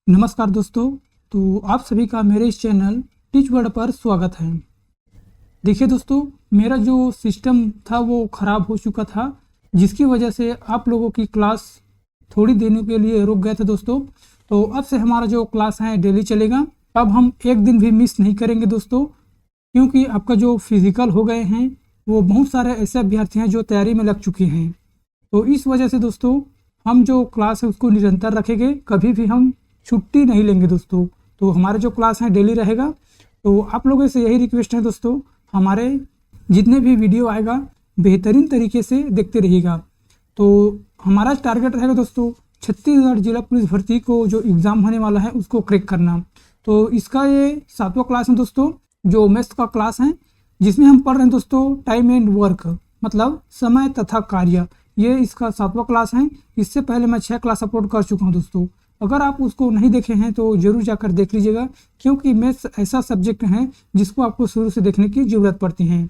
नमस्कार दोस्तों। तो आप सभी का मेरे इस चैनल टीच वर्ड पर स्वागत है। देखिए दोस्तों, मेरा जो सिस्टम था वो ख़राब हो चुका था, जिसकी वजह से आप लोगों की क्लास थोड़ी देने के लिए रुक गए थे दोस्तों। तो अब से हमारा जो क्लास है डेली चलेगा। अब हम एक दिन भी मिस नहीं करेंगे दोस्तों, क्योंकि आपका जो फिज़िकल हो गए हैं वो बहुत सारे ऐसे अभ्यर्थी हैं जो तैयारी में लग चुके हैं। तो इस वजह से दोस्तों हम जो क्लास है उसको निरंतर रखेंगे, कभी भी हम छुट्टी नहीं लेंगे दोस्तों। तो हमारे जो क्लास है डेली रहेगा। तो आप लोगों से यही रिक्वेस्ट है दोस्तों, हमारे जितने भी वीडियो आएगा बेहतरीन तरीके से देखते रहिएगा। तो हमारा टारगेट रहेगा दोस्तों छत्तीसगढ़ जिला पुलिस भर्ती को जो एग्ज़ाम होने वाला है उसको क्रैक करना। तो इसका ये 7वां क्लास है दोस्तों, जो मैथ्स का क्लास है, जिसमें हम पढ़ रहे हैं दोस्तों टाइम एंड वर्क, मतलब समय तथा कार्य। ये इसका 7वां क्लास है। इससे पहले मैं 6 क्लास अपलोड कर चुका हूँ दोस्तों। अगर आप उसको नहीं देखे हैं तो ज़रूर जाकर देख लीजिएगा, क्योंकि मैथ्स ऐसा सब्जेक्ट है जिसको आपको शुरू से देखने की ज़रूरत पड़ती है।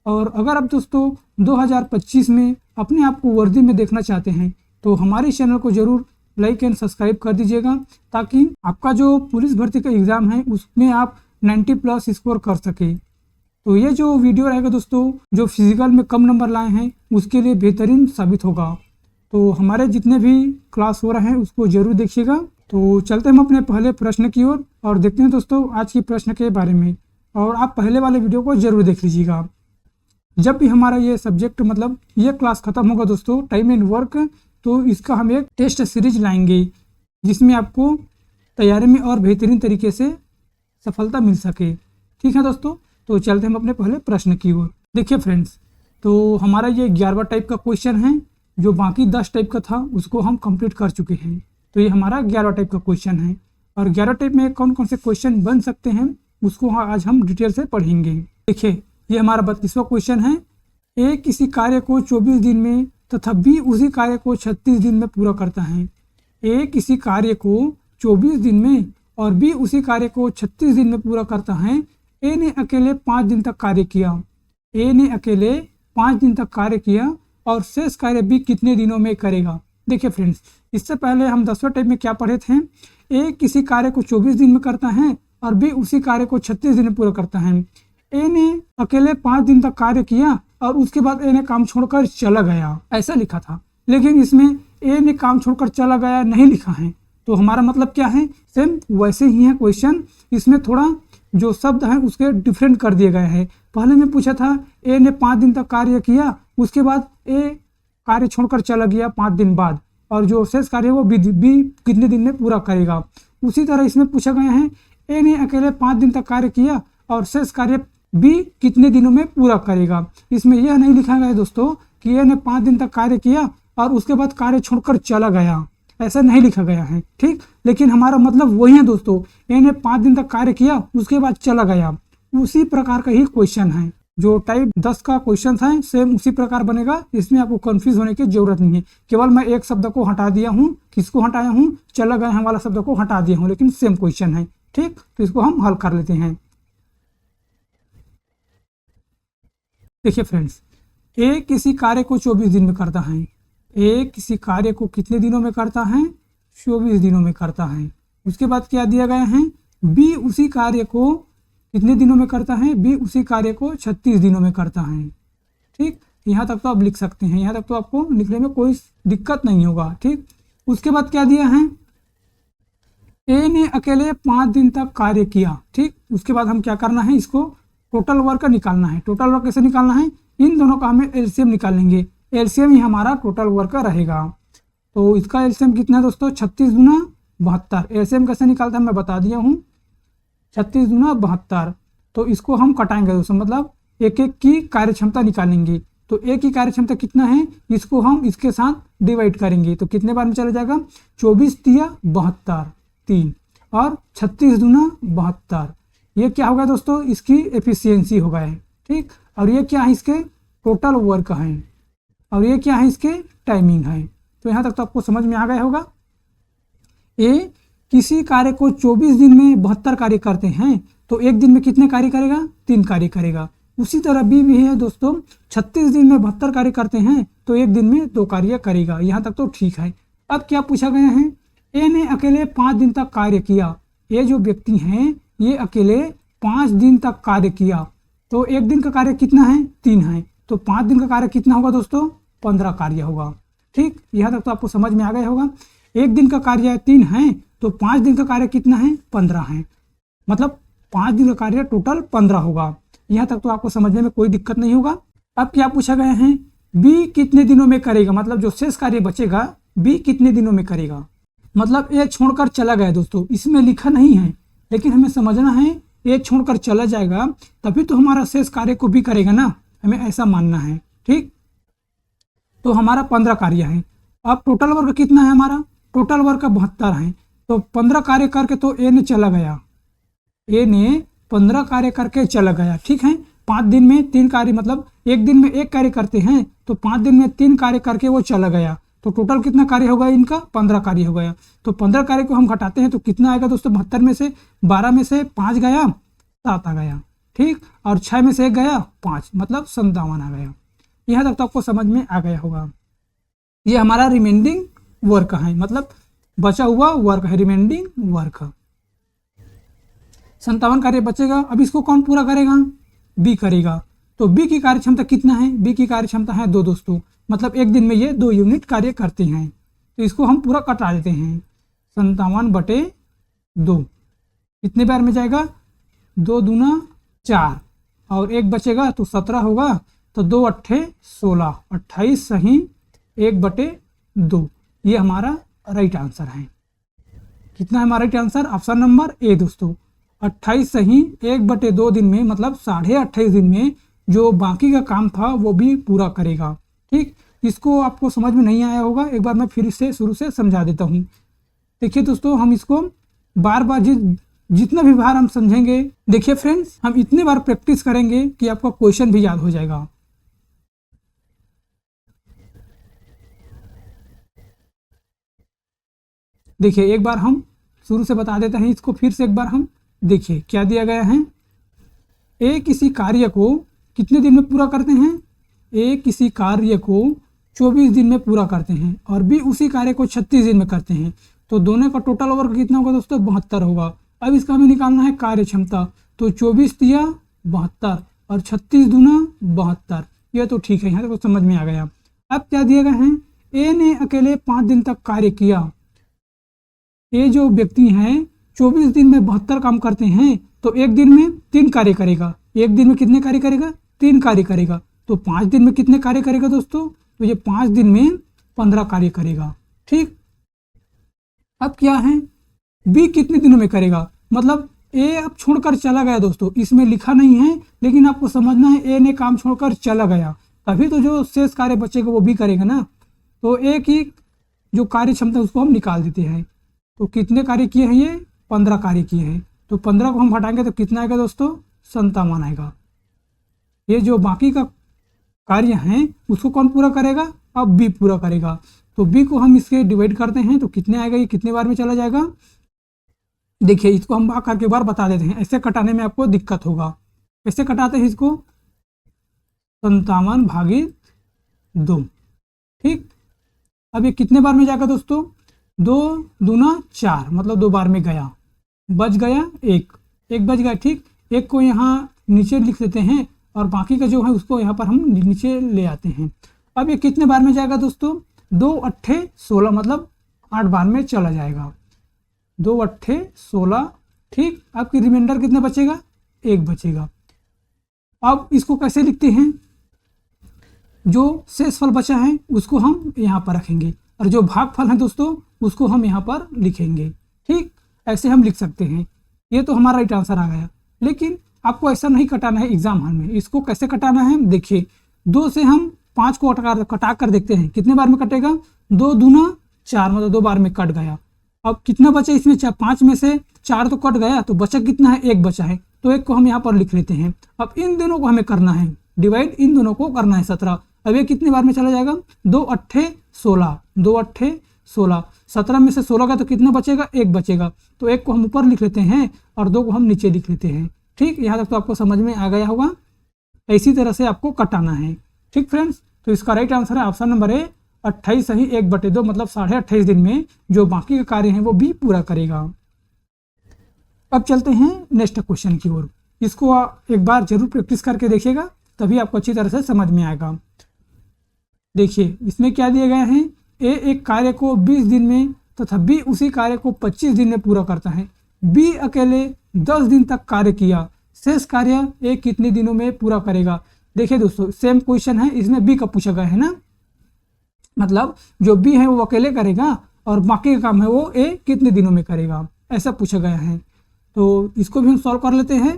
और अगर आप दोस्तों 2025 में अपने आप को वर्दी में देखना चाहते हैं तो हमारे चैनल को ज़रूर लाइक एंड सब्सक्राइब कर दीजिएगा, ताकि आपका जो पुलिस भर्ती का एग्ज़ाम है उसमें आप 90+ स्कोर कर सके। तो ये जो वीडियो रहेगा दोस्तों, जो फिजिकल में कम नंबर लाए हैं उसके लिए बेहतरीन साबित होगा। तो हमारे जितने भी क्लास हो रहे हैं उसको जरूर देखिएगा। तो चलते हम अपने पहले प्रश्न की ओर और देखते हैं दोस्तों आज की प्रश्न के बारे में। और आप पहले वाले वीडियो को जरूर देख लीजिएगा। जब भी हमारा ये सब्जेक्ट मतलब ये क्लास खत्म होगा दोस्तों टाइम एंड वर्क, तो इसका हम एक टेस्ट सीरीज लाएंगे जिसमें आपको तैयारी में और बेहतरीन तरीके से सफलता मिल सके। ठीक है दोस्तों, तो चलते हम अपने पहले प्रश्न की ओर। देखिए फ्रेंड्स, तो हमारा ये 11वां टाइप का क्वेश्चन है। जो बाकी 10 टाइप का था उसको हम कंप्लीट कर चुके हैं। तो ये हमारा 11वां टाइप का क्वेश्चन है। और 11 टाइप में कौन कौन से क्वेश्चन बन सकते हैं उसको आज हम डिटेल से पढ़ेंगे। देखिए, ये हमारा 32वां क्वेश्चन है। ए किसी कार्य को 24 दिन में तथा बी उसी कार्य को 36 दिन में पूरा करता है। ए किसी कार्य को 24 दिन में और बी उसी कार्य को 36 दिन में पूरा करता है। ए ने अकेले 5 दिन तक कार्य किया। ए ने अकेले 5 दिन तक कार्य किया और शेष कार्य बी कितने दिनों में करेगा। देखिए फ्रेंड्स, इससे पहले हम 10वें टाइप में क्या पढ़े थे, ए किसी कार्य को 24 दिन में करता है और बी उसी कार्य को 36 दिन में पूरा करता है। ए ने अकेले 5 दिन तक कार्य किया और उसके बाद ए ने काम छोड़कर चला गया, ऐसा लिखा था। लेकिन इसमें ए ने काम छोड़कर चला गया नहीं लिखा है। तो हमारा मतलब क्या है, सेम वैसे ही है क्वेश्चन। इसमें थोड़ा जो शब्द हैं उसके डिफरेंट कर दिए गए हैं। पहले में पूछा था ए ने 5 दिन तक कार्य किया, उसके बाद ए कार्य छोड़कर चला गया 5 दिन बाद, और जो शेष कार्य वो बी कितने दिन में पूरा करेगा। उसी तरह इसमें पूछा गया है ए ने अकेले 5 दिन तक कार्य किया और शेष कार्य बी कितने दिनों में पूरा करेगा। इसमें यह नहीं लिखा गया है दोस्तों कि ए ने 5 दिन तक कार्य किया और उसके बाद कार्य छोड़कर चला गया, ऐसा नहीं लिखा गया है। ठीक, लेकिन हमारा मतलब वही है दोस्तों, ए ने 5 दिन तक कार्य किया उसके बाद चला गया। उसी प्रकार का ही क्वेश्चन है। जो टाइप 10 का क्वेश्चन है सेम उसी प्रकार बनेगा। इसमें आपको कंफ्यूज होने की जरूरत नहीं है। केवल मैं एक शब्द को हटा दिया हूँ। किसको हटाया हूँ, चला गया है वाला शब्द को हटा दिया हूँ, लेकिन सेम क्वेश्चन है। ठीक, तो इसको हम हल कर लेते हैं। देखिए फ्रेंड्स, ए किसी कार्य को 24 दिन में करता है। ए किसी कार्य को कितने दिनों में करता है, 24 दिनों में करता है। उसके बाद क्या दिया गया है, बी उसी कार्य को कितने दिनों में करता है, बी उसी कार्य को 36 दिनों में करता है। ठीक, यहाँ तक तो आप लिख सकते हैं, यहाँ तक तो आपको लिखने में कोई दिक्कत नहीं होगा। ठीक, उसके बाद क्या दिया है, ए ने अकेले 5 दिन तक कार्य किया। ठीक, उसके बाद हम क्या करना है, इसको टोटल वर्क निकालना है। टोटल वर्क कैसे निकालना है, इन दोनों का हमें एलसीएम निकालेंगे। एलसीएम ही हमारा टोटल वर्क रहेगा। तो इसका एलसीएम कितना है दोस्तों, 36 दूना 72। एलसीएम कैसे निकालता है मैं बता दिया हूँ, 36 दूना 72। तो इसको हम कटाएंगे दोस्तों, मतलब एक एक की कार्यक्षमता निकालेंगे। तो एक की कार्यक्षमता कितना है, इसको हम इसके साथ डिवाइड करेंगे तो कितने बार में चला जाएगा, 24 तिया 72 3 और 36 दूना 72। ये क्या होगा दोस्तों, इसकी एफिशिएंसी होगा है। ठीक, और ये क्या है, इसके टोटल वर्क है, और ये क्या है, इसके टाइमिंग है। तो यहाँ तक तो आपको समझ में आ गया होगा। ए किसी कार्य को 24 दिन में 72 कार्य करते हैं, तो एक दिन में कितने कार्य करेगा, 3 कार्य करेगा। उसी तरह बी भी है दोस्तों, 36 दिन में 72 कार्य करते हैं तो एक दिन में 2 कार्य करेगा। यहाँ तक तो ठीक है। अब क्या पूछा गया है, ए ने अकेले 5 दिन तक कार्य किया। ये जो व्यक्ति हैं ये अकेले 5 दिन तक कार्य किया। तो एक दिन का कार्य कितना है? 3 है। तो 5 दिन का कार्य कितना होगा दोस्तों? 15 कार्य होगा। ठीक, यहाँ तक तो आपको समझ में आ गया होगा। एक दिन का कार्य 3 है तो 5 दिन का कार्य कितना है? 15 है। मतलब 5 दिन का कार्य टोटल 15 होगा। यहाँ तक तो आपको समझने में कोई दिक्कत नहीं होगा। अब क्या पूछा गया है? बी कितने दिनों में करेगा, मतलब जो शेष कार्य बचेगा बी कितने दिनों में करेगा। मतलब ए छोड़कर चला गया दोस्तों, इसमें लिखा नहीं है लेकिन हमें समझना है ए छोड़कर चला जाएगा तभी तो हमारा शेष कार्य को भी करेगा ना, हमें ऐसा मानना है। ठीक, तो हमारा 15 कार्य है। अब टोटल वर्क कितना है हमारा? टोटल वर्क 72 है। तो 15 कार्य करके तो ए ने चला गया, ए ने 15 कार्य करके चला गया। ठीक है, 5 दिन में 3 कार्य, मतलब एक दिन में 1 कार्य करते हैं तो 5 दिन में 3 कार्य करके वो चला गया। तो टोटल कितना कार्य होगा इनका? 15 कार्य हो गया। तो 15 कार्य को हम घटाते हैं तो कितना आएगा दोस्तों? 72 में से 12 में से 5 गया, 7 आ गया। ठीक, और 6 में से 1 गया, 5, मतलब 57 आ गया। यहाँ तक तो आपको समझ में आ गया होगा। ये हमारा रिमेंडिंग वर्क है, मतलब बचा हुआ वर्क है, रिमेंडिंग वर्क। 57 कार्य बचेगा। अब इसको कौन पूरा करेगा? बी करेगा। तो बी की कार्य क्षमता कितना है? बी की कार्य क्षमता है 2 दोस्तों, मतलब एक दिन में ये 2 यूनिट कार्य करते हैं। तो इसको हम पूरा कटा देते हैं। 57/2 कितने बार में जाएगा? 2 दूना 4 और 1 बचेगा तो 17 होगा। तो 2 अट्ठे 16, 28 सही 1/2। ये हमारा राइट आंसर है। कितना है हमारा right answer? Option number A दोस्तों, 28 सही 1/2 दिन में, मतलब 28.5 दिन में जो बाकी का काम था वो भी पूरा करेगा। ठीक, इसको आपको समझ में नहीं आया होगा, एक बार मैं फिर से शुरू से समझा देता हूँ। देखिए दोस्तों, हम इसको बार बार जितना भी बार हम समझेंगे, देखिए फ्रेंड्स, हम इतने बार प्रैक्टिस करेंगे कि आपका क्वेश्चन भी याद हो जाएगा। देखिए एक बार हम शुरू से बता देते हैं इसको, फिर से एक बार हम देखिए क्या दिया गया है। ए किसी कार्य को कितने दिन में पूरा करते हैं? ए किसी कार्य को 24 दिन में पूरा करते हैं और बी उसी कार्य को 36 दिन में करते हैं। तो दोनों का टोटल वर्क कितना होगा दोस्तों? 72 होगा। अब इसका हमें निकालना है कार्य क्षमता। तो 24 दिया 72 और 36 दूना 72। ये तो ठीक है, यहाँ तक तो समझ में आ गया। अब क्या दिया गया है? ए ने अकेले 5 दिन तक कार्य किया। ये जो व्यक्ति हैं 24 दिन में 72 काम करते हैं तो एक दिन में 3 कार्य करेगा। एक दिन में कितने कार्य करेगा? 3 कार्य करेगा। तो 5 दिन में कितने कार्य करेगा दोस्तों? तो ये 5 दिन में 15 कार्य करेगा। ठीक, अब क्या है? बी कितने दिनों में करेगा? मतलब ए अब छोड़कर चला गया दोस्तों, इसमें लिखा नहीं है लेकिन आपको समझना है ए ने काम छोड़कर चला गया तभी तो जो शेष कार्य बचेगा वो भी करेगा ना। तो ए की जो कार्य क्षमता उसको हम निकाल देते हैं। तो कितने कार्य किए हैं? ये 15 कार्य किए हैं। तो 15 को हम हटाएंगे तो कितना आएगा दोस्तों? 57 आएगा। ये जो बाकी का कार्य हैं उसको कौन पूरा करेगा? अब बी पूरा करेगा। तो बी को हम इसके डिवाइड करते हैं तो कितने आएगा? ये कितने बार में चला जाएगा? देखिए इसको हम भाग करके बार बता देते हैं, ऐसे कटाने में आपको दिक्कत होगा। कैसे कटाते हैं इसको? 57/2। ठीक, अब ये कितने बार में जाएगा दोस्तों? 2 दूना 4, मतलब 2 बार में गया। बच गया 1 बच गया। ठीक, 1 को यहाँ नीचे लिख देते हैं और बाकी का जो है उसको यहाँ पर हम नीचे ले आते हैं। अब ये कितने बार में जाएगा दोस्तों? 2 अट्ठे 16, मतलब 8 बार में चला जाएगा। 2 अट्ठे 16। ठीक, आपकी रिमाइंडर कितने बचेगा? 1 बचेगा। अब इसको कैसे लिखते हैं? जो शेष फल बचा है उसको हम यहाँ पर रखेंगे और जो भागफल है दोस्तों उसको हम यहाँ पर लिखेंगे। ठीक, ऐसे हम लिख सकते हैं। ये तो हमारा राइट आंसर आ गया। लेकिन आपको ऐसा नहीं कटाना है एग्जाम हॉल में। इसको कैसे कटाना है? देखिए 2 से हम 5 को कटा कर देखते हैं कितने बार में कटेगा। 2 दूना 4, मतलब 2 बार में कट गया। अब कितना बचा इसमें? 5 में से 4 तो कट गया, तो बचा कितना है? 1 बचा है। तो 1 को हम यहाँ पर लिख लेते हैं। अब इन दोनों को हमें करना है डिवाइड, इन दोनों को करना है 17। अब ये कितने बार में चला जाएगा? 2 अट्ठे 16, 2 अट्ठे 16। 17 में से 16 का तो कितना बचेगा? 1 बचेगा। तो 1 को हम ऊपर लिख लेते हैं और 2 को हम नीचे लिख लेते हैं। ठीक, यहाँ तक तो आपको समझ में आ गया होगा। इसी तरह से आपको कटाना है। ठीक फ्रेंड्स, तो इसका राइट आंसर है ऑप्शन नंबर ए, 28 सही 1/2 मतलब 28.5 दिन में जो बाकी के कार्य हैं वो बी पूरा करेगा। अब चलते हैं नेक्स्ट क्वेश्चन की ओर। इसको एक बार जरूर प्रैक्टिस करके देखिएगा, तभी आपको अच्छी तरह से समझ में आएगा। देखिए इसमें क्या दिए गए हैं, ए एक कार्य को 20 दिन में तथा बी उसी कार्य को 25 दिन में पूरा करता है। बी अकेले 10 दिन तक कार्य किया, शेष कार्य ए कितने दिनों में पूरा करेगा। देखिए दोस्तों सेम क्वेश्चन है, इसमें बी का पूछा गया है ना, मतलब जो बी है वो अकेले करेगा और बाकी का काम है वो ए कितने दिनों में करेगा, ऐसा पूछा गया है। तो इसको भी हम सॉल्व कर लेते हैं।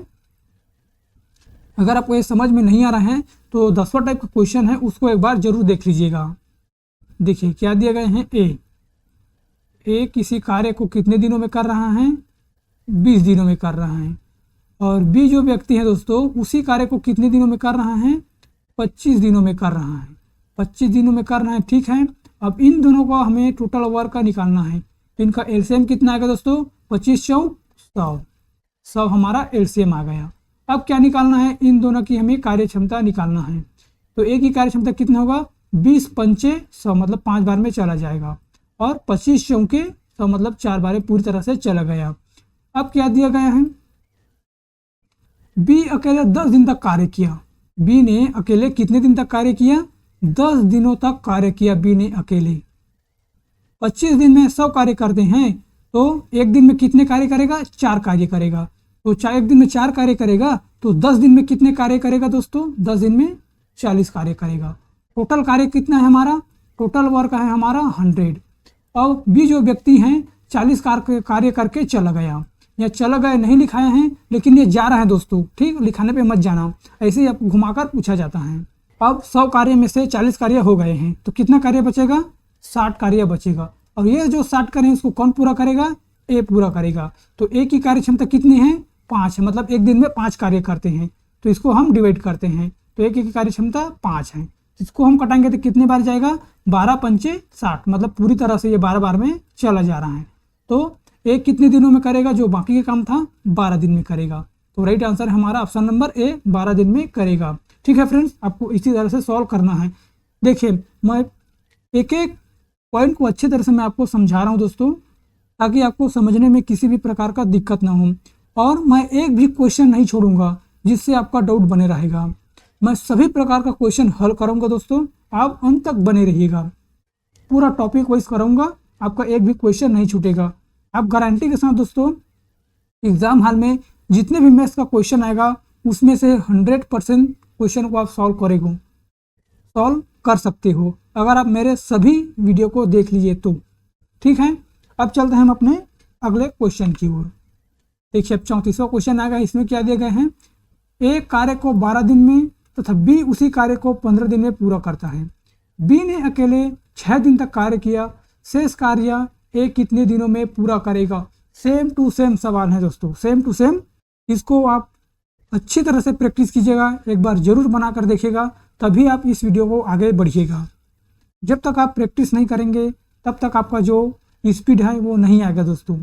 अगर आपको ये समझ में नहीं आ रहा है तो 10वां टाइप का क्वेश्चन है, उसको एक बार जरूर देख लीजिएगा। देखिए क्या दिए गए हैं, ए किसी कार्य को कितने दिनों में कर रहा है, 20 दिनों में कर रहा है। और बी जो व्यक्ति है दोस्तों उसी कार्य को कितने दिनों में कर रहा है, 25 दिनों में कर रहा है। 25 दिनों में कर रहा है, ठीक है। अब इन दोनों का हमें टोटल वर्क का निकालना है। इनका एलसीएम कितना आएगा दोस्तों, 25 चौक 100 हमारा एलसीएम आ गया। अब क्या निकालना है, इन दोनों की हमें कार्य क्षमता निकालना है। तो ए की कार्य क्षमता कितना होगा, 20 पंचे 100 मतलब 5 बार में चला जाएगा, और 25 चौके 100 मतलब 4 बार में पूरी तरह से चला गया। अब क्या दिया गया है, बी अकेले 10 दिन तक कार्य किया। बी ने अकेले कितने दिन तक कार्य किया, 10 दिनों तक कार्य किया बी ने अकेले। 25 दिन में 100 कार्य करते हैं तो एक दिन में कितने कार्य करेगा, 4 कार्य करेगा। तो एक दिन में 4 कार्य करेगा तो 10 दिन में कितने कार्य करेगा दोस्तों, 10 दिन में 40 कार्य करेगा। टोटल कार्य कितना है हमारा, टोटल वर्क है हमारा 100। अब बी जो व्यक्ति हैं 40 कार्य करके चला गया, या चला गया नहीं लिखाया है लेकिन ये जा रहा है दोस्तों, ठीक, लिखाने पे मत जाना, ऐसे ही आप घुमाकर पूछा जाता है। अब 100 कार्य में से 40 कार्य हो गए हैं तो कितना कार्य बचेगा, 60 कार्य बचेगा। और ये जो 60 कार्य इसको कौन पूरा करेगा, ए पूरा करेगा। तो ए की कार्य क्षमता कितनी है, 5 है, मतलब एक दिन में 5 कार्य करते हैं। तो इसको हम डिवाइड करते हैं, तो ए की कार्य क्षमता 5 है। इसको हम कटाएंगे तो कितने बार जाएगा, 12 पंचे 60 मतलब पूरी तरह से ये 12 बार में चला जा रहा है। तो ए कितने दिनों में करेगा, जो बाकी का काम था 12 दिन में करेगा। तो राइट आंसर हमारा ऑप्शन नंबर ए 12 दिन में करेगा। ठीक है फ्रेंड्स, आपको इसी तरह से सॉल्व करना है। देखिए मैं एक एक पॉइंट को अच्छी तरह से मैं आपको समझा रहा हूँ दोस्तों, ताकि आपको समझने में किसी भी प्रकार का दिक्कत ना हो। और मैं एक भी क्वेश्चन नहीं छोड़ूंगा जिससे आपका डाउट बने रहेगा। मैं सभी प्रकार का क्वेश्चन हल करूंगा दोस्तों, आप अंत तक बने रहिएगा। पूरा टॉपिक वाइज कराऊंगा, आपका एक भी क्वेश्चन नहीं छूटेगा। आप गारंटी के साथ दोस्तों एग्जाम हॉल में जितने भी मैथ्स का क्वेश्चन आएगा उसमें से 100% क्वेश्चन को आप सॉल्व कर सकते हो, अगर आप मेरे सभी वीडियो को देख लीजिए तो। ठीक है, अब चलते हैं हम अपने अगले क्वेश्चन की ओर। देखिए अब 34वां क्वेश्चन आएगा। इसमें क्या दिए गए हैं, एक कार्य को 12 दिन में तथा बी उसी कार्य को 15 दिन में पूरा करता है। बी ने अकेले 6 दिन तक कार्य किया, शेष कार्य ए कितने दिनों में पूरा करेगा। सेम टू सेम सवाल है दोस्तों, सेम टू सेम। इसको आप अच्छी तरह से प्रैक्टिस कीजिएगा, एक बार जरूर बनाकर देखिएगा, तभी आप इस वीडियो को आगे बढ़िएगा। जब तक आप प्रैक्टिस नहीं करेंगे तब तक आपका जो स्पीड है वो नहीं आएगा दोस्तों।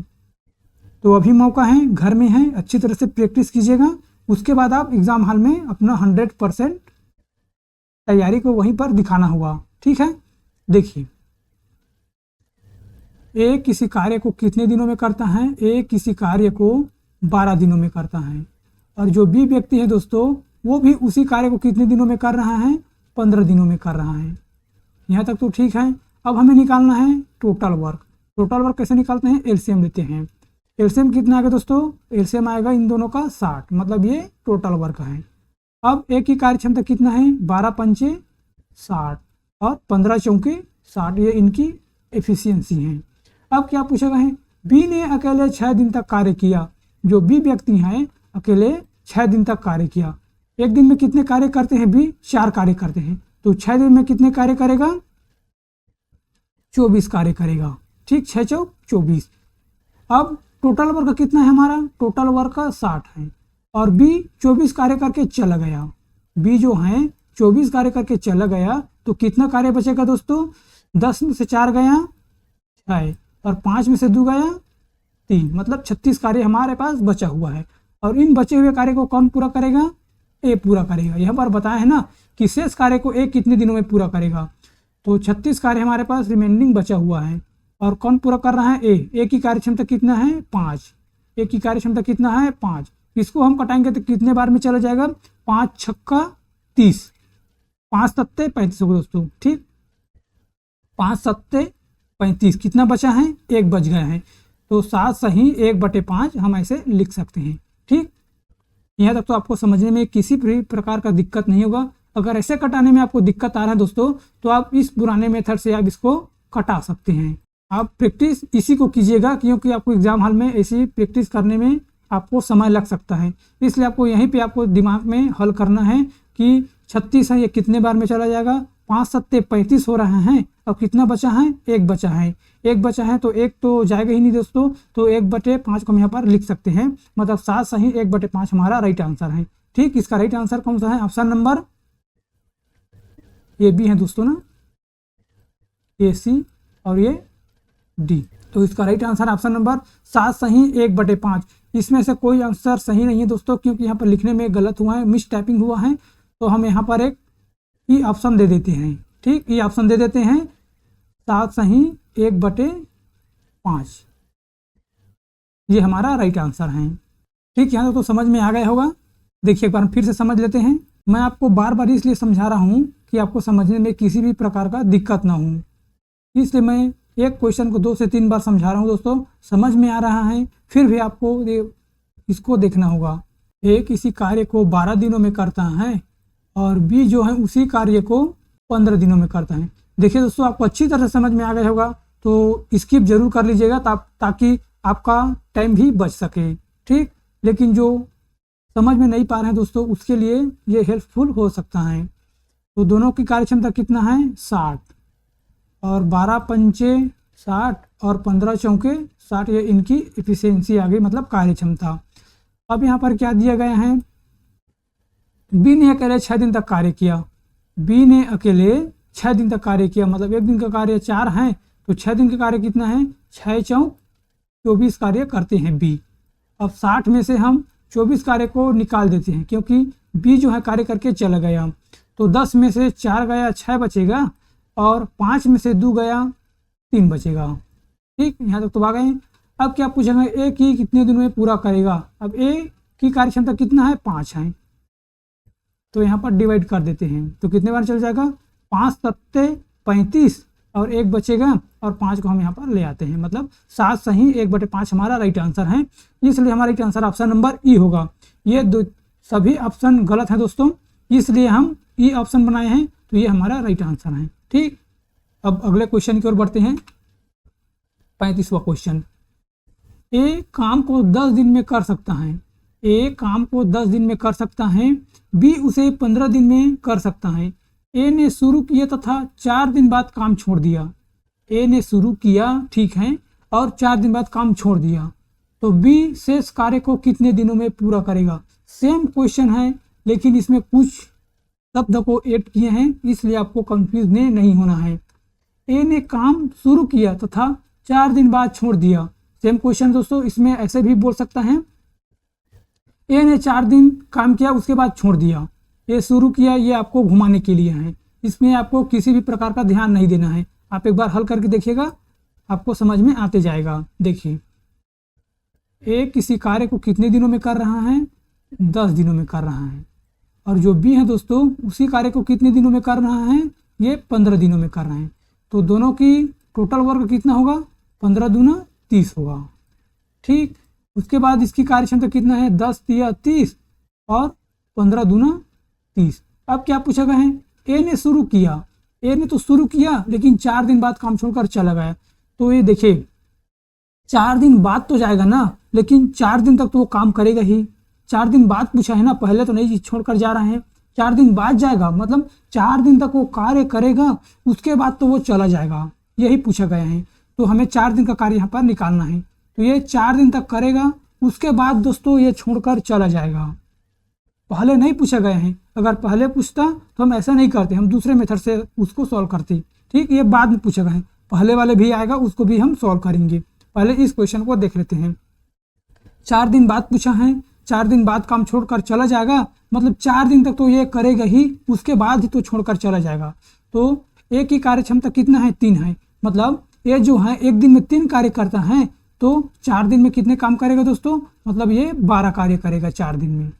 तो अभी मौका है, घर में है, अच्छी तरह से प्रैक्टिस कीजिएगा, उसके बाद आप एग्जाम हॉल में अपना 100% तैयारी को वहीं पर दिखाना होगा। ठीक है, देखिए ए किसी कार्य को कितने दिनों में करता है, ए किसी कार्य को 12 दिनों में करता है। और जो बी व्यक्ति है दोस्तों वो भी उसी कार्य को कितने दिनों में कर रहा है, 15 दिनों में कर रहा है। यहाँ तक तो ठीक है। अब हमें निकालना है टोटल वर्क। टोटल वर्क कैसे निकालते हैं, एलसीएम लेते हैं। एलसीएम कितना आएगा दोस्तों, एलसीएम आएगा इन दोनों का 60, मतलब ये टोटल वर्क है। अब ए की कार्य क्षमता कितना है, 12 पंचे 60 और 15 चौके 60, ये इनकी एफिशिएंसी है। अब क्या पूछा गया है, बी ने अकेले 6 दिन तक कार्य किया। जो बी व्यक्ति हैं अकेले 6 दिन तक कार्य किया। एक दिन में कितने कार्य करते हैं, बी 4 कार्य करते हैं। तो 6 दिन में कितने कार्य करेगा, 24 कार्य करेगा। ठीक, 6 चौक 24। अब टोटल वर्क कितना है हमारा, टोटल वर्क का 60 है। और बी 24 कार्य करके चला गया। बी जो है 24 कार्य करके चला गया तो कितना कार्य बचेगा दोस्तों, 10 में से 4 गया 6 और 5 में से 2 गया 3, मतलब 36 कार्य हमारे पास बचा हुआ है। और इन बचे हुए कार्य को कौन पूरा करेगा, ए पूरा करेगा। यहाँ पर बताया है ना कि शेष कार्य को ए कितने दिनों में पूरा करेगा। तो 36 कार्य हमारे पास रिमेंडिंग बचा हुआ है। और कौन पूरा कर रहा है? ए की कार्य क्षमता कितना है? 5। ए की कार्य क्षमता कितना है? 5। इसको हम कटाएंगे तो कितने बार में चला जाएगा? 5 छक्का 30, 5 सत्ते 35 होगा दोस्तों। ठीक, 5 सत्ते 35, कितना बचा है? 1 बच गया है। तो 7 सही 1/5 हम ऐसे लिख सकते हैं। ठीक, यहाँ तक तो आपको समझने में किसी भी प्रकार का दिक्कत नहीं होगा। अगर ऐसे कटाने में आपको दिक्कत आ रहा है दोस्तों, तो आप इस पुराने मेथड से आप इसको कटा सकते हैं। आप प्रैक्टिस इसी को कीजिएगा, क्योंकि आपको एग्जाम हॉल में ऐसी प्रैक्टिस करने में आपको समय लग सकता है। इसलिए आपको यहीं पे आपको दिमाग में हल करना है कि 36 है, ये कितने बार में चला जाएगा? 5 सत्ते 35 हो रहा है। अब कितना बचा है? 1 बचा है। 1 बचा है तो 1 तो जाएगा ही नहीं दोस्तों, तो 1/5 को हम यहाँ पर लिख सकते हैं। मतलब 7 सही 1/5 हमारा राइट आंसर है। ठीक, इसका राइट आंसर कौन सा है? ऑप्शन नंबर ये बी है दोस्तों ना, ये सी और ये डी। तो इसका राइट आंसर ऑप्शन नंबर 7 सही 1/5। इसमें से कोई आंसर सही नहीं है दोस्तों, क्योंकि यहाँ पर लिखने में गलत हुआ है, मिस टाइपिंग हुआ है। तो हम यहाँ पर एक ई ऑप्शन दे देते हैं। ठीक, ई ऑप्शन दे देते हैं, 7 सही 1/5, ये हमारा राइट आंसर है। ठीक, यहाँ तो समझ में आ गया होगा। देखिए एक बार फिर से समझ लेते हैं। मैं आपको बार बार इसलिए समझा रहा हूँ कि आपको समझने में किसी भी प्रकार का दिक्कत ना हो, इसलिए मैं एक क्वेश्चन को 2 से 3 बार समझा रहा हूँ दोस्तों। समझ में आ रहा है, फिर भी आपको इसको देखना होगा। ए किसी कार्य को 12 दिनों में करता है और बी जो है उसी कार्य को 15 दिनों में करता है। देखिए दोस्तों, आपको अच्छी तरह समझ में आ गया होगा, तो स्किप जरूर कर लीजिएगा ताकि आपका टाइम भी बच सके। ठीक, लेकिन जो समझ में नहीं पा रहे हैं दोस्तों, उसके लिए ये हेल्पफुल हो सकता है। तो दोनों की कार्य क्षमता कितना है? 60, और 12 पंचे 60 और 15 चौके 60, ये इनकी एफिशिएंसी आ गई, मतलब कार्य क्षमता। अब यहाँ पर क्या दिया गया है? बी ने अकेले 6 दिन तक कार्य किया। बी ने अकेले 6 दिन तक कार्य किया, मतलब एक दिन का कार्य 4 है, तो 6 दिन का कार्य कितना है? 6 चौक 24 कार्य करते हैं बी। अब 60 में से हम 24 कार्य को निकाल देते हैं, क्योंकि बी जो है कार्य करके चला गया। तो 10 में से 4 गया 6 बचेगा, और 5 में से 2 गया 3 बचेगा। ठीक, यहाँ तक तो आ गए। अब क्या पूछेंगे? ए की कितने दिनों में पूरा करेगा? अब ए की कार्य क्षमता कितना है? 5 है, तो यहाँ पर डिवाइड कर देते हैं, तो कितने बार चल जाएगा? 5 सत्ते 35 और 1 बचेगा, और 5 को हम यहाँ पर ले आते हैं, मतलब 7 सही 1/5 हमारा राइट आंसर है। इसलिए हमारा राइट आंसर ऑप्शन नंबर ई होगा। ये सभी ऑप्शन गलत है दोस्तों, इसलिए हम ई ऑप्शन बनाए हैं, तो ये हमारा राइट आंसर है। ठीक, अब अगले क्वेश्चन की ओर बढ़ते हैं। 35वां क्वेश्चन। ए काम को 10 दिन में कर सकता है। ए काम को 10 दिन में कर सकता है, बी उसे 15 दिन में कर सकता है। ए ने शुरू किया तथा 4 दिन बाद काम छोड़ दिया। ए ने शुरू किया, ठीक है, और 4 दिन बाद काम छोड़ दिया, तो बी शेष कार्य को कितने दिनों में पूरा करेगा? सेम क्वेश्चन है, लेकिन इसमें कुछ शब्द को ऐड किए हैं, इसलिए आपको कंफ्यूज नहीं होना है। ए ने काम शुरू किया तथा 4 दिन बाद छोड़ दिया। सेम क्वेश्चन दोस्तों, इसमें ऐसे भी बोल सकता है, ए ने 4 दिन काम किया उसके बाद छोड़ दिया। ये शुरू किया, ये आपको घुमाने के लिए है, इसमें आपको किसी भी प्रकार का ध्यान नहीं देना है। आप एक बार हल करके देखिएगा, आपको समझ में आते जाएगा। देखिए, ए किसी कार्य को कितने दिनों में कर रहा है? 10 दिनों में कर रहा है, और जो बी है दोस्तों उसी कार्य को कितने दिनों में कर रहा है? ये 15 दिनों में कर रहे हैं। तो दोनों की टोटल वर्क कितना होगा? 15 दूना 30 होगा। ठीक, उसके बाद इसकी कार्य क्षमता कितना है? 10 तिया 30 और 15 दूना 30। अब क्या पूछा गया है? ए ने शुरू किया। ए ने तो शुरू किया, लेकिन 4 दिन बाद काम छोड़कर चला गया। तो ये देखिए, 4 दिन बाद तो जाएगा ना, लेकिन 4 दिन तक तो वो काम करेगा ही। 4 दिन बाद पूछा है ना, पहले तो नहीं छोड़कर जा रहे हैं, 4 दिन बाद जाएगा, मतलब 4 दिन तक वो कार्य करेगा, उसके बाद तो वो चला जाएगा, यही पूछा गया है। तो हमें 4 दिन का कार्य यहाँ पर निकालना है। तो ये 4 दिन तक करेगा, उसके बाद दोस्तों ये छोड़कर चला जाएगा। पहले नहीं पूछा गया है, अगर पहले पूछता तो हम ऐसा नहीं करते, हम दूसरे मेथड से उसको सॉल्व करते। ठीक, ये बाद में पूछा गया है, पहले वाले भी आएगा, उसको भी हम सॉल्व करेंगे। पहले इस क्वेश्चन को देख लेते हैं। 4 दिन बाद पूछा है, 4 दिन बाद काम छोड़कर चला जाएगा, मतलब 4 दिन तक तो ये करेगा ही, उसके बाद ही तो छोड़कर चला जाएगा। तो ए की कार्य क्षमता कितना है, 3 है। मतलब ये जो है एक दिन में 3 कार्य करता है, तो 4 दिन में कितने काम करेगा दोस्तों, मतलब ये 12 कार्य करेगा 4 दिन में।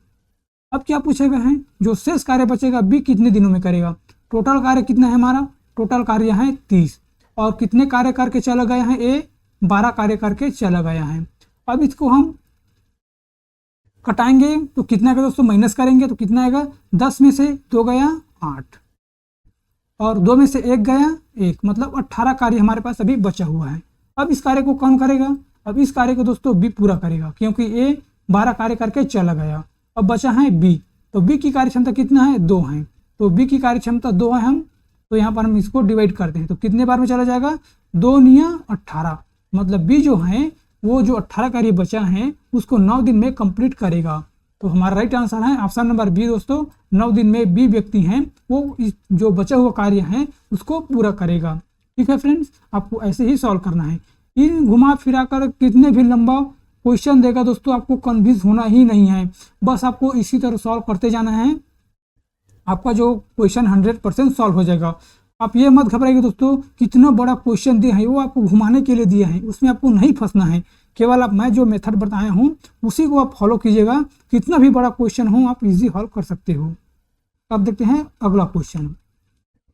अब क्या पूछे गए हैं, जो शेष कार्य बचेगा बी कितने दिनों में करेगा। टोटल कार्य कितना है हमारा, टोटल कार्य है 30, और कितने कार्य करके चला गया है, ए 12 कार्य करके चला गया है। अब इसको हम कटाएंगे तो कितना आएगा दोस्तों, माइनस करेंगे तो कितना आएगा, 10 में से 2 गया 8, और 2 में से 1 गया 1, मतलब 18 कार्य हमारे पास अभी बचा हुआ है। अब इस कार्य को कौन करेगा, अब इस कार्य को दोस्तों बी पूरा करेगा, क्योंकि ए 12 कार्य करके चला गया। अब बचा है बी, तो बी की कार्य क्षमता कितना है, 2 है, तो बी की कार्य क्षमता 2 है। हम तो यहाँ पर हम इसको डिवाइड करते हैं तो कितने बार में चला जाएगा, 2 निया 18, मतलब बी जो है वो जो 18 कार्य बचा है उसको 9 दिन में कंप्लीट करेगा। तो हमारा राइट आंसर है ऑप्शन नंबर बी दोस्तों, 9 दिन में बी व्यक्ति हैं वो इस जो बचा हुआ कार्य है उसको पूरा करेगा। ठीक है फ्रेंड्स, आपको ऐसे ही सॉल्व करना है। इन घुमा फिरा कर कितने भी लंबा क्वेश्चन देगा दोस्तों, आपको कन्फ्यूज होना ही नहीं है, बस आपको इसी तरह सॉल्व करते जाना है, आपका जो क्वेश्चन 100% सॉल्व हो जाएगा। आप ये मत घबराइए दोस्तों, कितना बड़ा क्वेश्चन दिया है वो आपको घुमाने के लिए दिया है, उसमें आपको नहीं फंसना है, केवल आप मैं जो मेथड बताया हूँ उसी को आप फॉलो कीजिएगा, कितना भी बड़ा क्वेश्चन हो आप इजी हल कर सकते हो। अब देखते हैं अगला क्वेश्चन।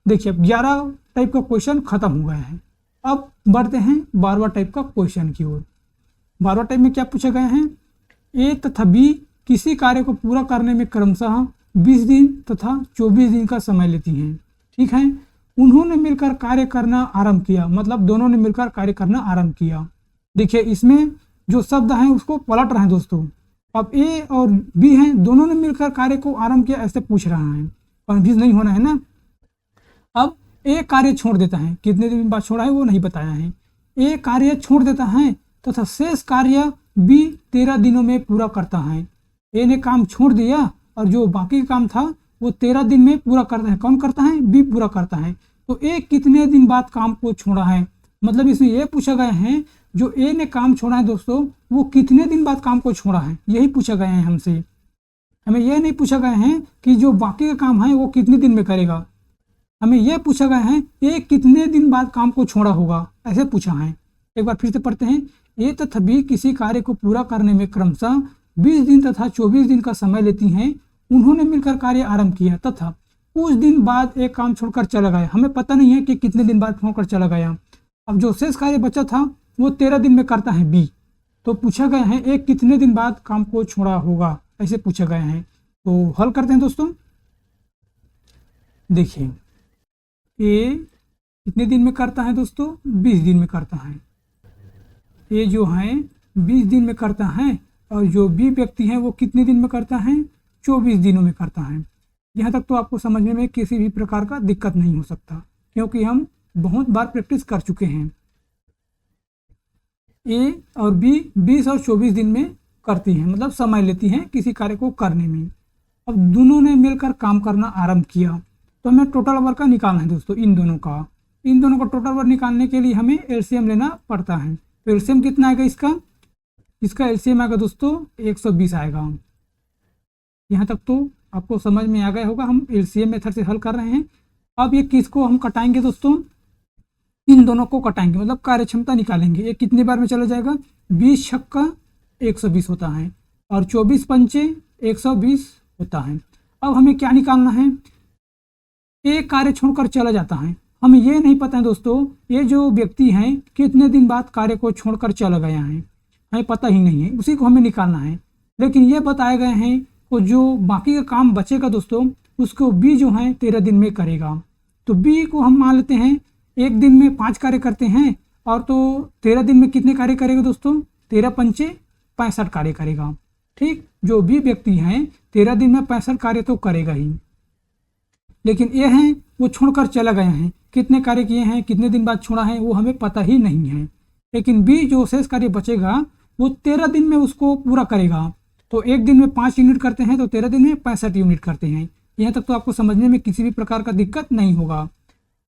देखिए 11 टाइप का क्वेश्चन खत्म हो गया है, अब बढ़ते हैं 12वां टाइप का क्वेश्चन की ओर। 12वां टाइप में क्या पूछा गया है, ए तथा बी किसी कार्य को पूरा करने में क्रमशः 20 दिन तथा 24 दिन का समय लेती हैं। ठीक है, उन्होंने मिलकर कार्य करना आरंभ किया, मतलब दोनों ने मिलकर कार्य करना आरंभ किया। देखिए इसमें जो शब्द हैं उसको पलट रहे हैं दोस्तों, अब ए और बी हैं, दोनों ने मिलकर कार्य को आरंभ किया ऐसे पूछ रहा है, कन्फ्यूज नहीं होना है ना। अब ए कार्य छोड़ देता है, कितने दिन बाद छोड़ा है वो नहीं बताया है, ए कार्य छोड़ देता है तथा शेष कार्य बी 13 दिनों में पूरा करता है। ए ने काम छोड़ दिया और जो बाकी का काम था वो 13 दिन में पूरा करता है। कौन करता है, बी पूरा करता है। तो ए कितने दिन बाद काम को छोड़ा है, मतलब इसमें ये पूछा गया है जो ए ने काम छोड़ा है दोस्तों वो कितने दिन बाद काम को छोड़ा है, यही पूछा गया है हमसे। हमें यह नहीं पूछा गया है कि जो बाकी का काम है वो कितने दिन में करेगा, हमें यह पूछा गया है ए कितने दिन बाद काम को छोड़ा होगा, ऐसे पूछा है। एक बार फिर से पढ़ते हैं, ए तथा बी किसी कार्य को पूरा करने में क्रमशः 20 दिन तथा 24 दिन का समय लेती हैं। उन्होंने मिलकर कार्य आरंभ किया तथा कुछ दिन बाद एक काम छोड़कर चला गया। हमें पता नहीं है कि कितने दिन बाद छोड़कर चला गया। अब जो शेष कार्य बचा था वो 13 दिन में करता है बी, तो पूछा गया है एक कितने दिन बाद काम को छोड़ा होगा, ऐसे पूछा गया है। तो हल करते हैं दोस्तों। देखिए ए कितने दिन में करता है दोस्तों, 20 दिन में करता है। ए जो है 20 दिन में करता है और जो बी व्यक्ति है वो कितने दिन में करता है, 24 दिनों में करता है। यहाँ तक तो आपको समझने में किसी भी प्रकार का दिक्कत नहीं हो सकता, क्योंकि हम बहुत बार प्रैक्टिस कर चुके हैं। ए और बी 20 और 24 दिन में करती हैं, मतलब समय लेती हैं किसी कार्य को करने में। अब दोनों ने मिलकर काम करना आरंभ किया, तो हमें टोटल वर्क का निकालना है दोस्तों। इन दोनों का टोटल वर्क निकालने के लिए हमें एलसीएम लेना पड़ता है। तो एलसीएम कितना आएगा इसका एलसीएम आएगा दोस्तों 120 आएगा। यहाँ तक तो आपको समझ में आ गया होगा, हम एलसीएम मेथड से हल कर रहे हैं। अब ये किसको हम कटाएंगे दोस्तों, इन दोनों को कटाएंगे, मतलब कार्य क्षमता निकालेंगे। ये कितने बार में चला जाएगा, 20 छक्का 120 होता है और 24 पंचे 120 होता है। अब हमें क्या निकालना है, एक कार्य छोड़कर चला जाता है। हमें ये नहीं पता है दोस्तों ये जो व्यक्ति हैं कितने दिन बाद कार्य को छोड़कर चला गया है, हमें पता ही नहीं है, उसी को हमें निकालना है। लेकिन ये बताए गए हैं तो जो बाकी का काम बचेगा दोस्तों उसको बी जो है 13 दिन में करेगा। तो बी को हम मान लेते हैं एक दिन में 5 कार्य करते हैं, और तो 13 दिन में कितने कार्य करेगा दोस्तों, 13 पंचे 65 कार्य करेगा। ठीक, जो बी व्यक्ति हैं 13 दिन में 65 कार्य तो करेगा ही। लेकिन ये हैं वो छोड़कर चला गया है, कितने कार्य किए हैं, कितने दिन बाद छोड़ा है वो हमें पता ही नहीं है। लेकिन बी जो शेष कार्य बचेगा वो 13 दिन में उसको पूरा करेगा। तो एक दिन में 5 यूनिट करते हैं तो 13 दिन में 65 यूनिट करते हैं। यहाँ तक तो आपको समझने में किसी भी प्रकार का दिक्कत नहीं होगा।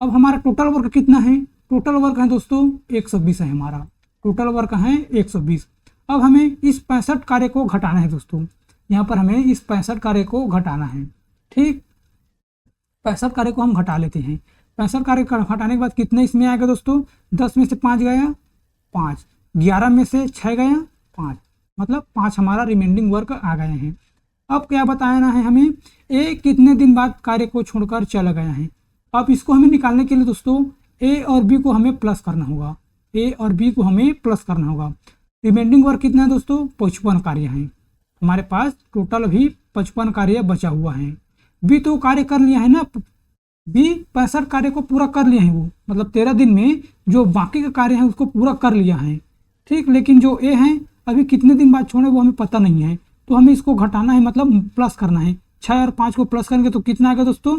अब हमारा टोटल वर्क कितना है, टोटल वर्क है दोस्तों 120 है, हमारा टोटल वर्क है 120। अब हमें इस 65 कार्य को घटाना है दोस्तों, यहाँ पर हमें इस 65 कार्य को घटाना है। ठीक, 65 कार्य को हम घटा लेते हैं। 65 कार्य हटाने के बाद कितने इसमें आएगा दोस्तों, 10 में से 5 गया 5, 11 में से 6 गया 5, मतलब 5 हमारा रिमेंडिंग वर्क आ गए हैं। अब क्या बताना है हमें, ए कितने दिन बाद कार्य को छोड़कर चला गया है। अब इसको हमें निकालने के लिए दोस्तों ए और बी को हमें प्लस करना होगा, ए और बी को हमें प्लस करना होगा। रिमेंडिंग वर्क कितना है दोस्तों, 55 कार्य हैं हमारे पास, टोटल भी 55 कार्य बचा हुआ है। बी तो कार्य कर लिया है ना, बी 65 कार्य को पूरा कर लिया है वो, मतलब 13 दिन में जो बाकी का कार्य है उसको पूरा कर लिया है, ठीक। लेकिन जो ए है अभी कितने दिन बाद छोड़े वो हमें पता नहीं है, तो हमें इसको घटाना है, मतलब प्लस करना है। 6 और 5 को प्लस करेंगे तो कितना आएगा दोस्तों,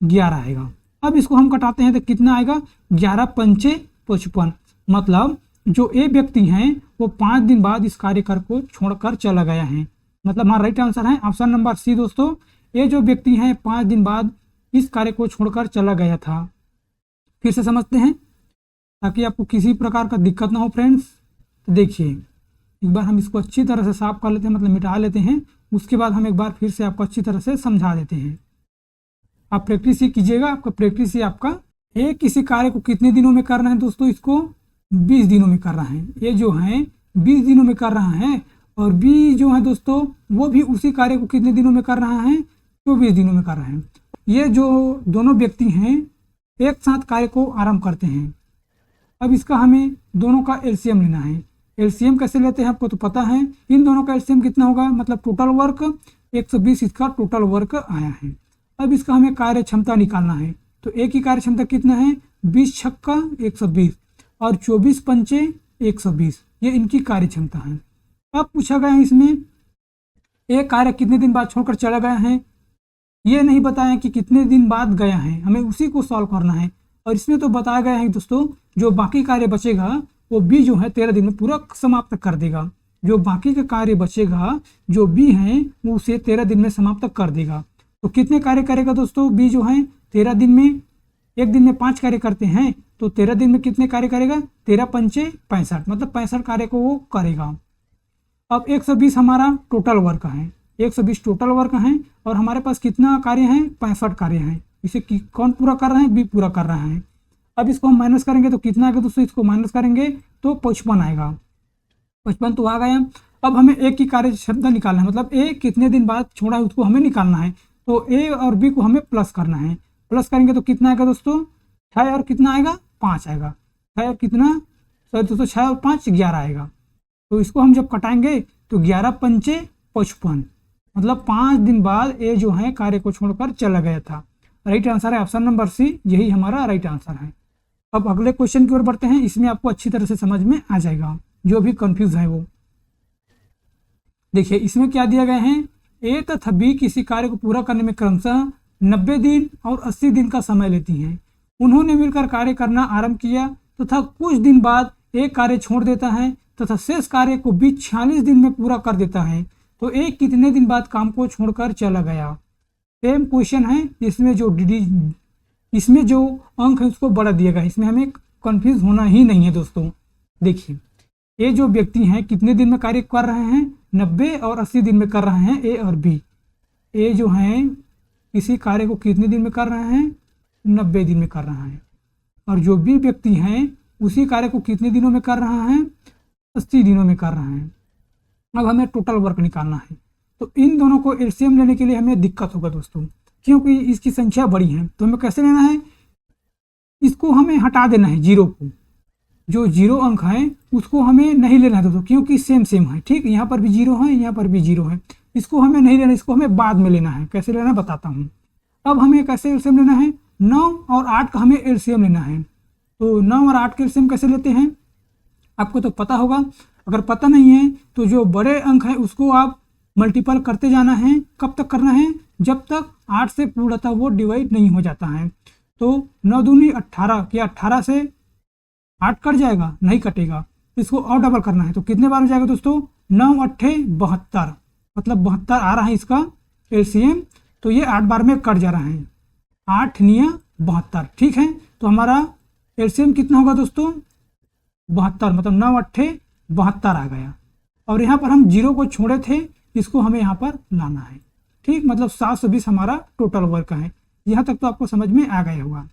11 आएगा। अब इसको हम घटाते हैं तो कितना आएगा, 11 पंचे 55, मतलब जो ए व्यक्ति हैं वो 5 दिन बाद इस कार्यकर को छोड़कर चला गया है, मतलब हमारा राइट आंसर है ऑप्शन नंबर सी दोस्तों। ये जो व्यक्ति हैं 5 दिन बाद इस कार्य को छोड़कर चला गया था। फिर से समझते हैं ताकि आपको किसी प्रकार का दिक्कत ना हो फ्रेंड्स। तो देखिए एक बार हम इसको अच्छी तरह से साफ कर लेते हैं, मतलब मिटा लेते हैं, उसके बाद हम एक बार फिर से आपको अच्छी तरह से समझा देते हैं। आप प्रैक्टिस ही कीजिएगा, आपका प्रैक्टिस ही आपका। ए किसी कार्य को कितने दिनों में करना है दोस्तों, इसको 20 दिनों में कर रहा है, ये जो है 20 दिनों में कर रहा है, और बी जो है दोस्तों वो भी उसी कार्य को कितने दिनों में कर रहा है, 24 दिनों में कर रहा है। ये जो दोनों व्यक्ति हैं एक साथ कार्य को आरंभ करते हैं। अब इसका हमें दोनों का एलसीएम लेना है। एलसीएम कैसे लेते हैं आपको तो पता है, इन दोनों का एलसीएम कितना होगा, मतलब टोटल वर्क 120 इसका टोटल वर्क आया है। अब इसका हमें कार्य क्षमता निकालना है, तो ए की कार्य क्षमता कितना है, 20 छक्का 120 और 24 पंचे 120, ये इनकी कार्य क्षमता है। अब पूछा गया है इसमें ए कार्य कितने दिन बाद छोड़कर चला गया है, ये नहीं बताया कि कितने दिन बाद गया है, हमें उसी को सॉल्व करना है। और इसमें तो बताया गया है दोस्तों जो बाकी कार्य बचेगा वो बी जो है 13 दिन में पूरा समाप्त कर देगा। जो बाकी का कार्य बचेगा जो बी है वो उसे 13 दिन में समाप्त कर देगा। तो कितने कार्य करेगा दोस्तों, बी जो है 13 दिन में, एक दिन में 5 कार्य करते हैं तो 13 दिन में कितने कार्य करेगा, 13 पंचे 65, मतलब 65 कार्य को वो करेगा। अब 120 हमारा टोटल वर्क है, 120 टोटल वर्क है, और हमारे पास कितना कार्य है, 65 कार्य हैं। इसे कौन पूरा कर रहा है, बी पूरा कर रहा है। अब इसको हम माइनस करेंगे तो कितना आएगा दोस्तों, इसको माइनस करेंगे तो 55 आएगा, 55 तो आ गया। अब हमें ए की कार्य क्षमता निकालना है, मतलब ए कितने दिन बाद छोड़ा है उसको हमें निकालना है। तो ए और बी को हमें प्लस करना है, प्लस करेंगे तो कितना आएगा दोस्तों, 6 और कितना आएगा, 5 आएगा, 6 और कितना, सॉरी दोस्तों 6 और 5 11 आएगा। तो इसको हम जब कटाएंगे तो 11 पंचे 55, मतलब 5 दिन बाद ए जो है कार्य को छोड़कर चला गया था। राइट आंसर है ऑप्शन नंबर सी, यही हमारा राइट आंसर है। अब अगले क्वेश्चन की ओर बढ़ते हैं, इसमें आपको अच्छी तरह से समझ में आ जाएगा, जो भी कंफ्यूज है वो। देखिए इसमें क्या दिया गया है, ए तथा बी किसी कार्य को पूरा करने में क्रमशः 90 दिन और 80 दिन का समय लेती हैं। उन्होंने मिलकर कार्य करना आरंभ किया तथा कुछ दिन बाद एक कार्य छोड़ देता है तथा शेष कार्य को बी 46 दिन में पूरा कर देता है, तो एक कितने दिन बाद काम को छोड़कर चला गया। सेम क्वेश्चन है, इसमें जो अंक है उसको बढ़ा दिया गया है, इसमें हमें कंफ्यूज होना ही नहीं है दोस्तों। देखिए ये जो व्यक्ति हैं कितने दिन में कार्य कर रहे हैं, 90 और 80 दिन में कर रहे हैं ए और बी। ए जो हैं किसी कार्य को कितने दिन में कर रहे हैं, 90 दिन में कर रहा है, और जो बी व्यक्ति हैं उसी कार्य को कितने दिनों में कर रहा है, 80 दिनों में कर रहा है। अब हमें टोटल वर्क निकालना है, तो इन दोनों को एलसीएम लेने के लिए हमें दिक्कत होगा दोस्तों, क्योंकि इसकी संख्या बड़ी है। तो हमें कैसे लेना है, इसको हमें हटा देना है, जीरो को, जो जीरो अंक है उसको हमें नहीं लेना है दोस्तों, क्योंकि सेम है, ठीक। यहाँ पर भी जीरो है, यहाँ पर भी जीरो है, इसको हमें नहीं लेना, इसको हमें बाद में लेना है। कैसे लेना बताता हूँ। अब हमें कैसे एलसीएम लेना है, 9 और 8 का हमें एलसीएम लेना है। तो 9 और 8 के एलसीएम कैसे लेते हैं आपको तो पता होगा, अगर पता नहीं है तो जो बड़े अंक है उसको आप मल्टीपल करते जाना है। कब तक करना है, जब तक 8 से पूर्णतः वो डिवाइड नहीं हो जाता है। तो 9 दूनी 18, क्या 18 से 8 कट जाएगा, नहीं कटेगा, इसको और डबल करना है। तो कितने बार हो जाएगा दोस्तों, 9 8 72, मतलब 72 आ रहा है इसका एलसीएम। तो ये 8 बार में कट जा रहा है, 8 9 72, ठीक है। तो हमारा एलसीएम कितना होगा दोस्तों, 72, मतलब 9 8 72 आ गया। और यहाँ पर हम जीरो को छोड़े थे, इसको हमें यहाँ पर लाना है, ठीक। मतलब 720 हमारा टोटल वर्क है। यहाँ तक तो आपको समझ में आ गया होगा।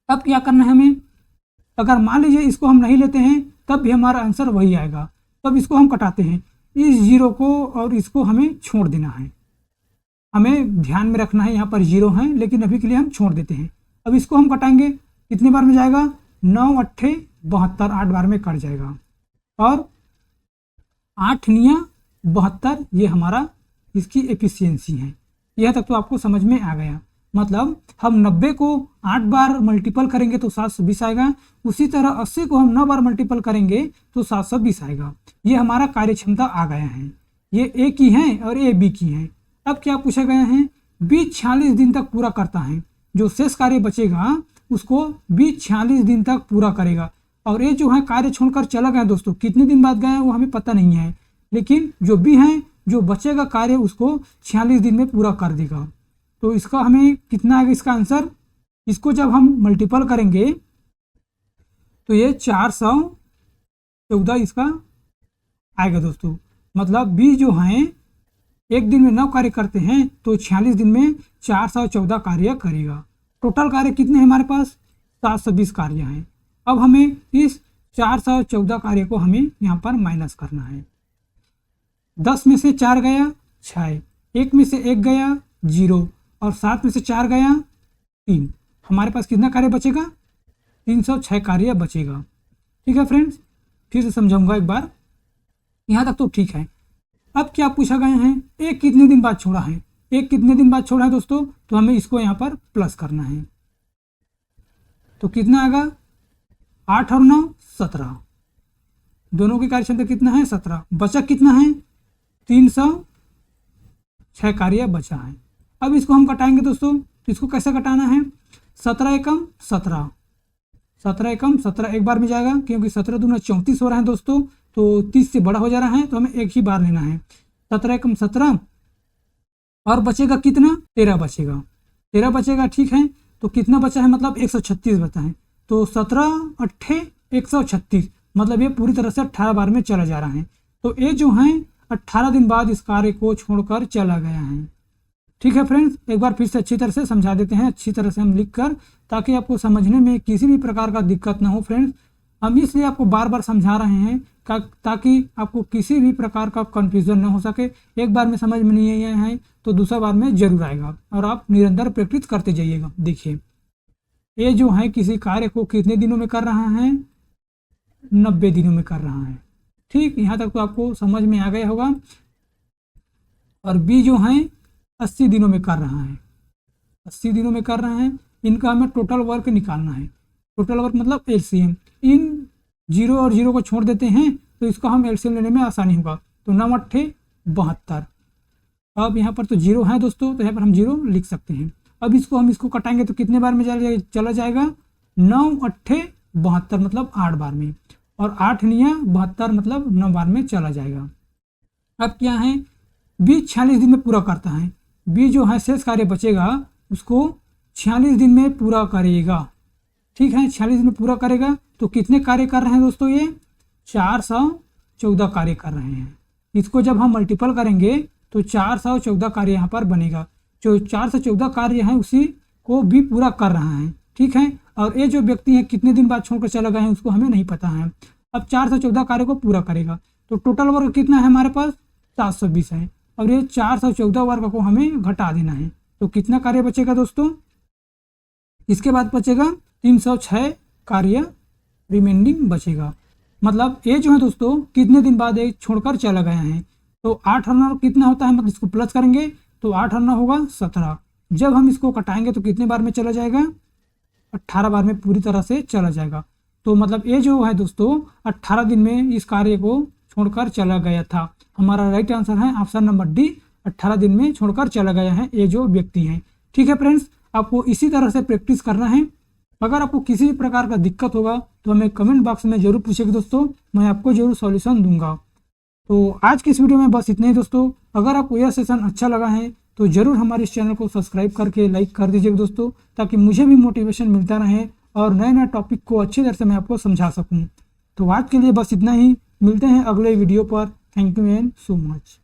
अब क्या करना है हमें, अगर मान लीजिए इसको हम नहीं लेते हैं तब भी हमारा आंसर वही आएगा। तब इसको हम कटाते हैं, इस जीरो को और इसको हमें छोड़ देना है। हमें ध्यान में रखना है यहाँ पर जीरो है, लेकिन अभी के लिए हम छोड़ देते हैं। अब इसको हम कटाएंगे, कितने बार में जाएगा, 9 अट्ठे 72, 8 बार में कट जाएगा। और 8 निया 72, ये हमारा इसकी एफिशिएंसी है। यह तक तो आपको समझ में आ गया। मतलब हम 90 को 8 बार मल्टीपल करेंगे तो 720 आएगा, उसी तरह 80 को हम 9 बार मल्टीपल करेंगे तो 720 आएगा। ये हमारा कार्य क्षमता आ गया है। ये ए की है और ये बी की है। अब क्या पूछा गया है, बी 46 दिन तक पूरा करता है, जो शेष कार्य बचेगा उसको बी 46 दिन तक पूरा करेगा। और ये जो है कार्य छोड़कर चला गया दोस्तों, कितने दिन बाद गया है वो हमें पता नहीं है, लेकिन जो बी है जो बचेगा कार्य उसको 46 दिन में पूरा कर देगा। तो इसका हमें कितना आएगा इसका आंसर, इसको जब हम मल्टीपल करेंगे तो ये 414 इसका आएगा दोस्तों। मतलब बी जो है एक दिन में 9 कार्य करते हैं तो 46 दिन में 414 कार्य करेगा। टोटल कार्य कितने हैं हमारे पास, 720 कार्य हैं। अब हमें इस 414 कार्य को हमें यहाँ पर माइनस करना है। 10 में से 4 गया 6, 1 में से 1 गया 0 और 7 में से 4 गया 3। हमारे पास कितना कार्य बचेगा, 306 कार्य बचेगा। ठीक है फ्रेंड्स, फिर से समझाऊंगा एक बार, यहाँ तक तो ठीक है। अब क्या पूछा गया है, एक कितने दिन बाद छोड़ा है, एक कितने दिन बाद छोड़ा है दोस्तों, तो हमें इसको यहाँ पर प्लस करना है। तो कितना आएगा, 8 और 9 17, दोनों की कार्य क्षमता कितना है 17, बचा कितना है 306 कार्य बचा है। अब इसको हम कटाएंगे दोस्तों, तो इसको कैसे कटाना है, 17 एकम 17, 17 एकम 17 एक बार में जाएगा, क्योंकि 17 दूना 34 हो रहा है दोस्तों, तो 30 से बड़ा हो जा रहा है, तो हमें एक ही बार लेना है। 17 एकम 17 और बचेगा कितना, 13 बचेगा, 13 बचेगा। ठीक है, तो कितना बचा है, मतलब 136 बचा है। तो 17 अट्ठे 136, मतलब ये पूरी तरह से 18 बार में चला जा रहा है। तो ये जो है 18 दिन बाद इस कार्य को छोड़कर चला गया है। ठीक है फ्रेंड्स, एक बार फिर से अच्छी तरह से समझा देते हैं, अच्छी तरह से हम लिख कर, ताकि आपको समझने में किसी भी प्रकार का दिक्कत ना हो। फ्रेंड्स, हम इसलिए आपको बार बार समझा रहे हैं ताकि आपको किसी भी प्रकार का कन्फ्यूजन ना हो सके। एक बार में समझ में नहीं आया है तो दूसरा बार में जरूर आएगा, और आप निरंतर प्रैक्टिस करते जाइएगा। देखिए, ये जो है किसी कार्य को कितने दिनों में कर रहा है, 90 दिनों में कर रहा है। ठीक, यहाँ तक तो आपको समझ में आ गया होगा। और बी जो है 80 दिनों में कर रहा है, 80 दिनों में कर रहा है। इनका हमें टोटल वर्क निकालना है। टोटल वर्क मतलब एलसीएम। इन 0 और 0 को छोड़ देते हैं तो इसको हम एलसीएम लेने में आसानी होगा। तो 9 अट्ठे 72। अब यहाँ पर तो 0 है दोस्तों, तो यहाँ पर हम 0 लिख सकते हैं। अब इसको कटाएंगे तो कितने बार में चला जाएगा, 9 अट्ठे 72, मतलब 8 बार में, और 8 निया 72, मतलब 9 बार में चला जाएगा। अब क्या है, बी 46 दिन में पूरा करता है। बी जो है शेष कार्य बचेगा उसको 46 दिन में पूरा करेगा। ठीक है, 46 दिन में पूरा करेगा। तो कितने कार्य कर रहे हैं दोस्तों, ये 414 कार्य कर रहे हैं। इसको जब हम मल्टीपल करेंगे तो 414 कार्य यहाँ पर बनेगा। जो 414 कार्य हैं उसी को भी पूरा कर रहा है। ठीक है, और ये जो व्यक्ति है कितने दिन बाद छोड़कर चला गया है उसको हमें नहीं पता है। अब 414 कार्य को पूरा करेगा तो टोटल वर्क कितना है हमारे पास, 720 है। और ये 414 वर्ग को हमें घटा देना है। तो कितना कार्य बचेगा दोस्तों, इसके बाद बचेगा 306 कार्य रिमेंडिंग बचेगा। मतलब ये जो है दोस्तों कितने दिन बाद ये छोड़कर चला गया है। तो 8 और 9 कितना होता है, मतलब इसको प्लस करेंगे तो 8 और 9 होगा 17। जब हम इसको कटाएंगे तो कितने बार में चला जाएगा, 18 बार में पूरी तरह से चला जाएगा। तो मतलब ये जो है दोस्तों 18 दिन में इस कार्य को छोड़कर चला गया था। हमारा राइट आंसर है ऑप्शन नंबर डी, 18 दिन में छोड़कर चला गया है ये जो व्यक्ति है। ठीक है फ्रेंड्स, आपको इसी तरह से प्रैक्टिस करना है। अगर आपको किसी भी प्रकार का दिक्कत होगा तो हमें कमेंट बॉक्स में जरूर पूछिएगा दोस्तों, मैं आपको जरूर सॉल्यूशन दूंगा। तो आज की इस वीडियो में बस इतना ही दोस्तों। अगर आपको यह सेशन अच्छा लगा है तो ज़रूर हमारे इस चैनल को सब्सक्राइब करके लाइक कर दीजिएगा दोस्तों, ताकि मुझे भी मोटिवेशन मिलता रहे और नए नए टॉपिक को अच्छी तरह से मैं आपको समझा सकूँ। तो आज के लिए बस इतना ही, मिलते हैं अगले वीडियो पर। Thank you and so much.